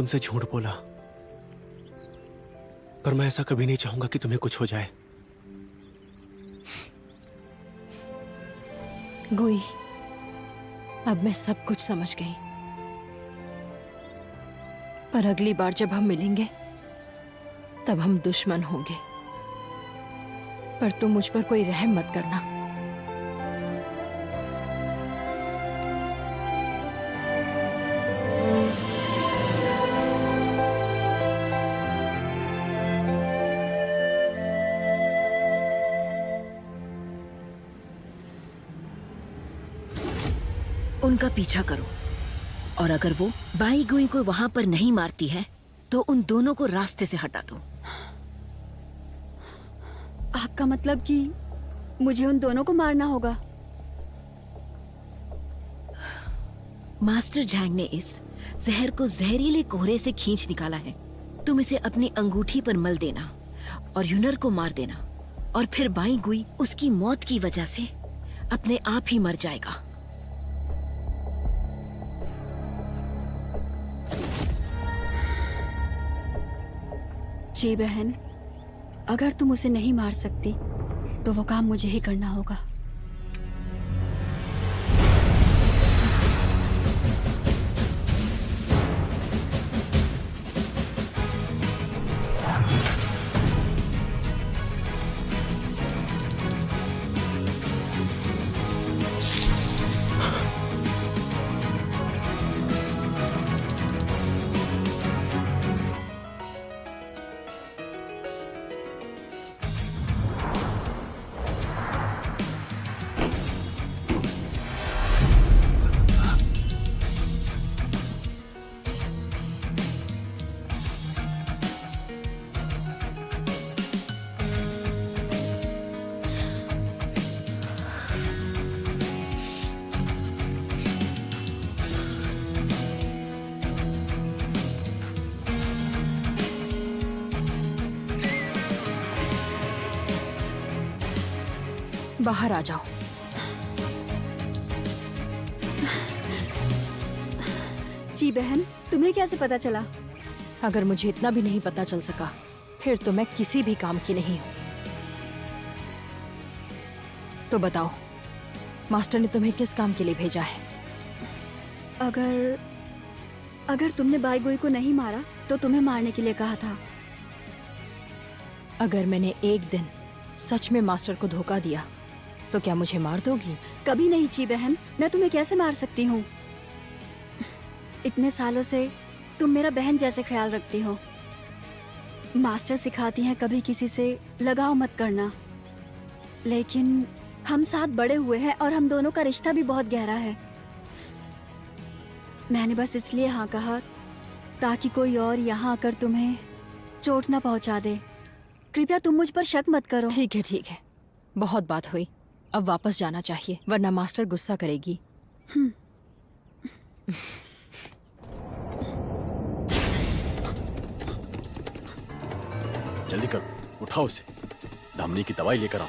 तुमसे झूठ बोला, पर मैं ऐसा कभी नहीं चाहूंगा कि तुम्हें कुछ हो जाए। गुई, अब मैं सब कुछ समझ गई। पर अगली बार जब हम मिलेंगे तब हम दुश्मन होंगे। पर तुम मुझ पर कोई रहम मत करना। उनका पीछा करो और अगर वो बाई गुई को वहां पर नहीं मारती है तो उन दोनों को रास्ते से हटा दो। आपका मतलब कि मुझे उन दोनों को मारना होगा? मास्टर झांग ने इस जहर को जहरीले कोहरे से खींच निकाला है। तुम इसे अपनी अंगूठी पर मल देना और यूनर को मार देना, और फिर बाई गुई उसकी मौत की वजह से अपने आप ही मर जाएगा। जी बहन, अगर तुम उसे नहीं मार सकती तो वो काम मुझे ही करना होगा। बाहर आ जाओ। जी बहन, तुम्हें कैसे पता चला? अगर मुझे इतना भी नहीं पता चल सका फिर तो मैं किसी भी काम की नहीं हूं। तो बताओ, मास्टर ने तुम्हें किस काम के लिए भेजा है? अगर तुमने बाई गुई को नहीं मारा तो तुम्हें मारने के लिए कहा था। अगर मैंने एक दिन सच में मास्टर को धोखा दिया तो क्या मुझे मार दोगी? कभी नहीं जी बहन, मैं तुम्हें कैसे मार सकती हूँ? इतने सालों से तुम मेरा बहन जैसे ख्याल रखती हो। मास्टर सिखाती हैं कभी किसी से लगाव मत करना, लेकिन हम साथ बड़े हुए हैं और हम दोनों का रिश्ता भी बहुत गहरा है। मैंने बस इसलिए हाँ कहा ताकि कोई और यहाँ आकर तुम्हें चोट न पहुँचा दे। कृपया तुम मुझ पर शक मत करो। ठीक है, बहुत बात हुई, अब वापस जाना चाहिए वरना मास्टर गुस्सा करेगी। जल्दी करो, उठाओ उसे, धमनी की दवाई लेकर आओ।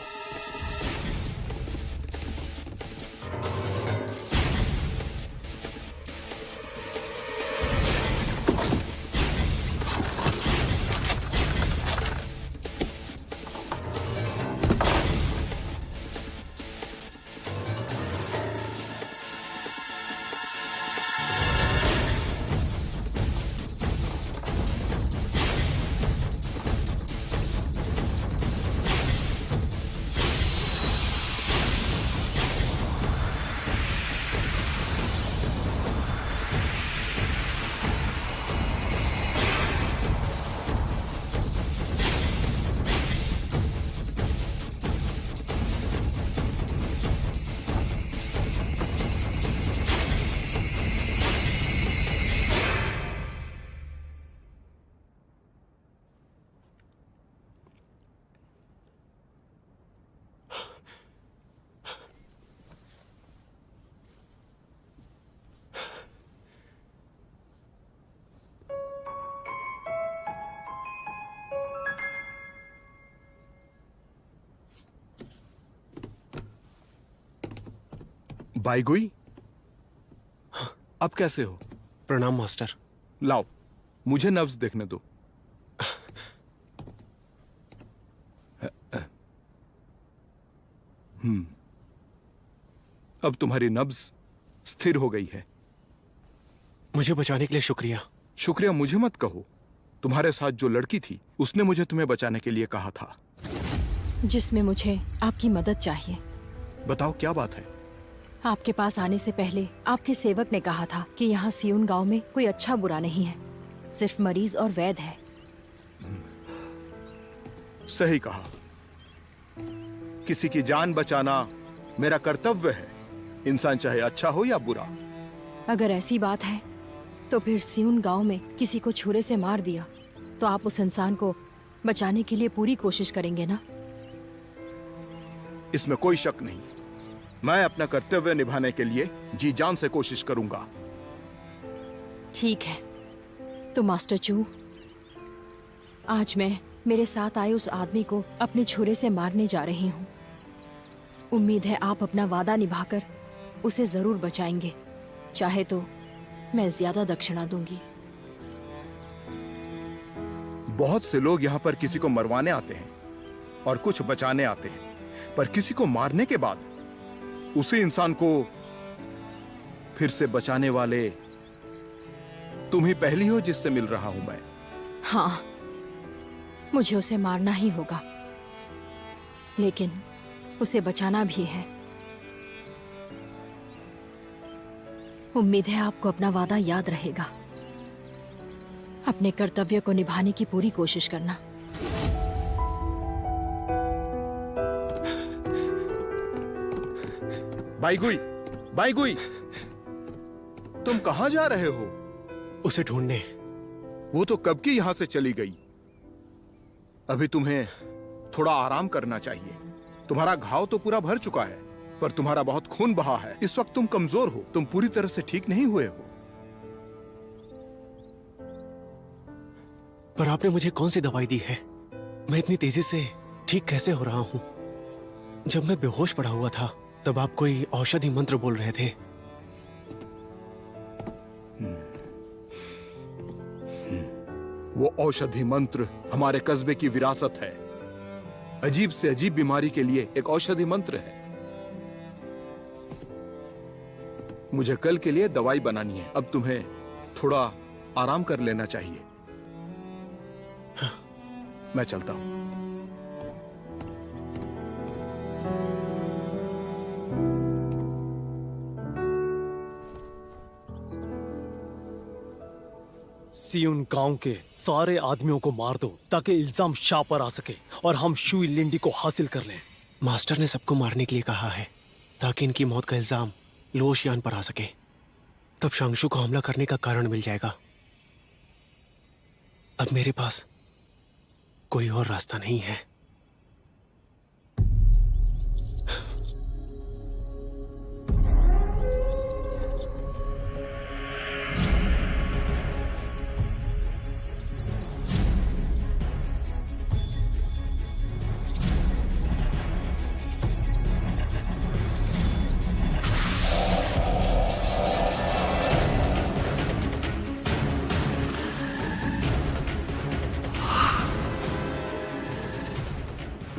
बाईगुई, अब कैसे हो? प्रणाम मास्टर। लाओ, मुझे नब्ज देखने दो। अब तुम्हारी नब्ज स्थिर हो गई है। मुझे बचाने के लिए शुक्रिया। शुक्रिया मुझे मत कहो। तुम्हारे साथ जो लड़की थी उसने मुझे तुम्हें बचाने के लिए कहा था। जिसमें मुझे आपकी मदद चाहिए। बताओ क्या बात है? आपके पास आने से पहले आपके सेवक ने कहा था कि यहाँ सियून गांव में कोई अच्छा बुरा नहीं है, सिर्फ मरीज और वैद है। सही कहा। किसी की जान बचाना मेरा कर्तव्य है, इंसान चाहे अच्छा हो या बुरा। अगर ऐसी बात है तो फिर सियून गांव में किसी को छुरे से मार दिया तो आप उस इंसान को बचाने के लिए पूरी कोशिश करेंगे ना? इसमें कोई शक नहीं। मैं अपना कर्तव्य निभाने के लिए जी जान से कोशिश करूंगा। ठीक है, तो मास्टर चू, आज मैं मेरे साथ आए उस आदमी को अपने छुरे से मारने जा रही हूँ। उम्मीद है आप अपना वादा निभाकर उसे जरूर बचाएंगे, चाहे तो मैं ज्यादा दक्षिणा दूंगी। बहुत से लोग यहाँ पर किसी को मरवाने आते हैं और कुछ बचाने आते हैं, पर किसी को मारने के बाद उसी इंसान को फिर से बचाने वाले तुम ही पहली हो जिससे मिल रहा हूं मैं। हाँ, मुझे उसे मारना ही होगा, लेकिन उसे बचाना भी है। उम्मीद है आपको अपना वादा याद रहेगा। अपने कर्तव्य को निभाने की पूरी कोशिश करना। बाईगुई, बाईगुई, तुम कहां जा रहे हो? उसे ढूंढने। वो तो कब की यहां से चली गई। अभी तुम्हें थोड़ा आराम करना चाहिए। तुम्हारा घाव तो पूरा भर चुका है, पर तुम्हारा बहुत खून बहा है। इस वक्त तुम कमजोर हो, तुम पूरी तरह से ठीक नहीं हुए हो। पर आपने मुझे कौन सी दवाई दी है? मैं इतनी तेजी से ठीक कैसे हो रहा हूं? जब मैं बेहोश पड़ा हुआ था तब आप कोई औषधि मंत्र बोल रहे थे। वो औषधि मंत्र हमारे कस्बे की विरासत है। अजीब से अजीब बीमारी के लिए एक औषधि मंत्र है। मुझे कल के लिए दवाई बनानी है। अब तुम्हें थोड़ा आराम कर लेना चाहिए। हाँ, मैं चलता हूं। सियुन गांव के सारे आदमियों को मार दो ताकि इल्जाम शाह पर आ सके और हम शुई लिंडी को हासिल कर लें। मास्टर ने सबको मारने के लिए कहा है ताकि इनकी मौत का इल्जाम लोशियान पर आ सके। तब शांगशु को हमला करने का कारण मिल जाएगा। अब मेरे पास कोई और रास्ता नहीं है।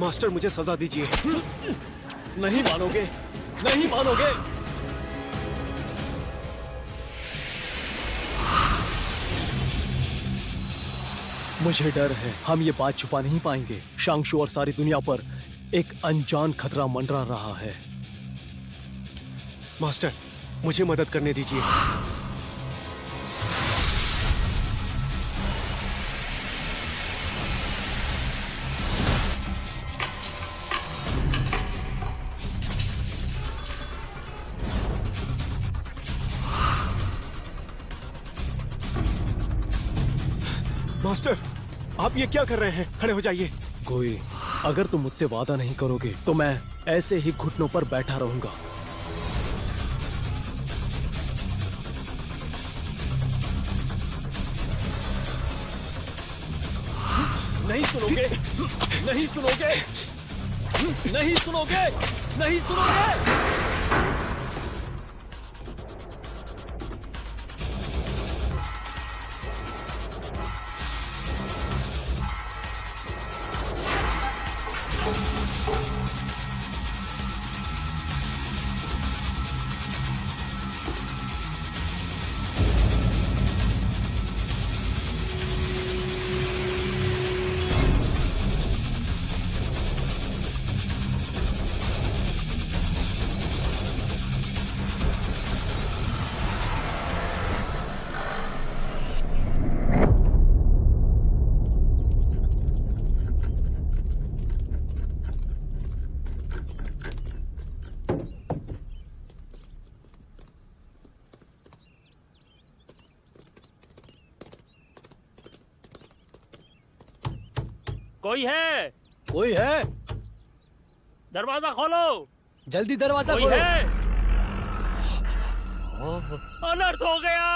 मास्टर, मुझे सजा दीजिए। नहीं मानोगे, नहीं मानोगे। मुझे डर है हम ये बात छुपा नहीं पाएंगे। शांगशु और सारी दुनिया पर एक अनजान खतरा मंडरा रहा है। मास्टर, मुझे मदद करने दीजिए। मास्टर, आप ये क्या कर रहे हैं? खड़े हो जाइए। कोई, अगर तुम मुझसे वादा नहीं करोगे तो मैं ऐसे ही घुटनों पर बैठा रहूंगा। नहीं सुनोगे, नहीं सुनोगे, नहीं सुनोगे, नहीं सुनोगे। कोई है? कोई है? दरवाजा खोलो। जल्दी दरवाजा कोई खोलो। है? अनर्थ हो गया।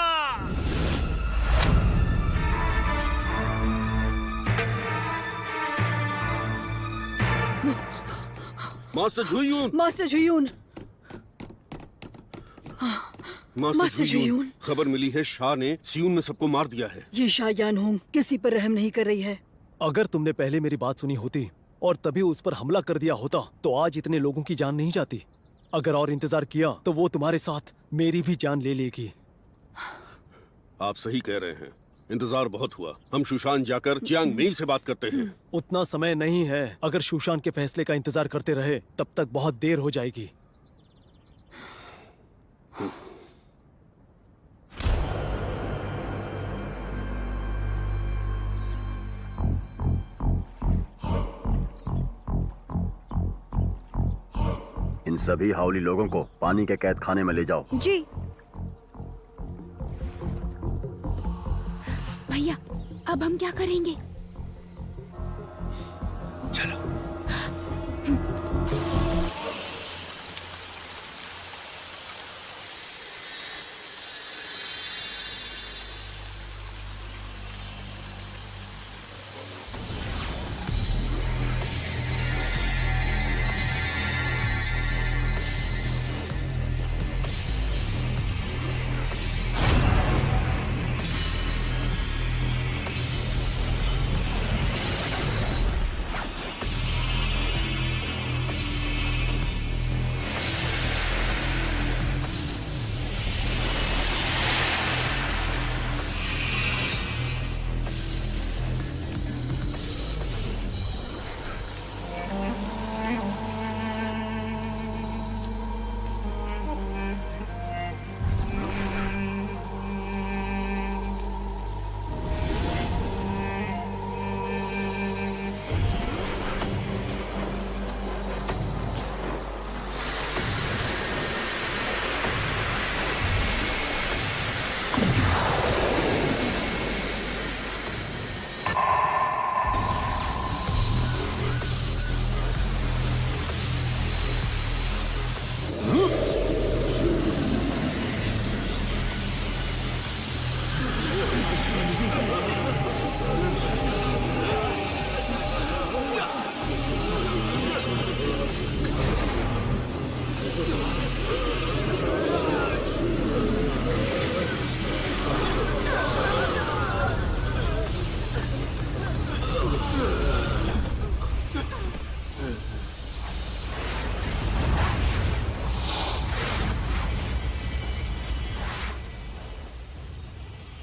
मास्टर झुयून, मास्टर जुयून, मास्टर झुयून, जुयून। खबर मिली है शाह ने सियून में सबको मार दिया है। ये शायान होंग किसी पर रहम नहीं कर रही है। अगर तुमने पहले मेरी बात सुनी होती और तभी उस पर हमला कर दिया होता तो आज इतने लोगों की जान नहीं जाती। अगर और इंतजार किया तो वो तुम्हारे साथ मेरी भी जान ले लेगी। आप सही कह रहे हैं, इंतजार बहुत हुआ। हम शुशान जाकर चियांग मेई से बात करते हैं। उतना समय नहीं है। अगर शूशान के फैसले का इंतजार करते रहे तब तक बहुत देर हो जाएगी। इन सभी हावली लोगों को पानी के कैद खाने में ले जाओ। जी भैया, अब हम क्या करेंगे? चलो।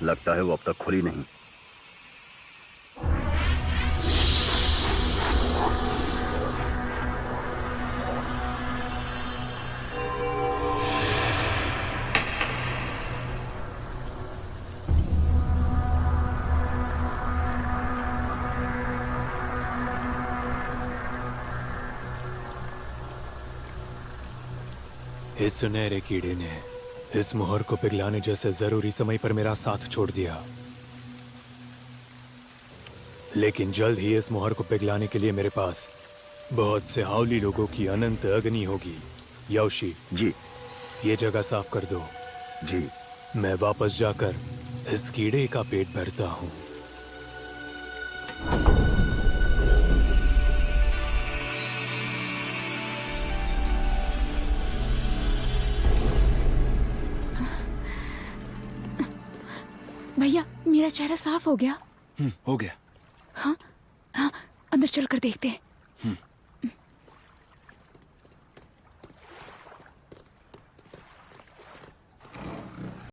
लगता है वो अब तक खुली नहीं। इस सुनहरे कीड़े ने इस मोहर को पिघलाने जैसे जरूरी समय पर मेरा साथ छोड़ दिया, लेकिन जल्द ही इस मोहर को पिघलाने के लिए मेरे पास बहुत से हावली लोगों की अनंत अग्नि होगी। याओशी जी ये जगह साफ कर दो। जी। मैं वापस जाकर इस कीड़े का पेट भरता हूँ। भैया, मेरा चेहरा साफ हो गया। हो गया। हाँ हाँ, अंदर चलकर देखते हैं।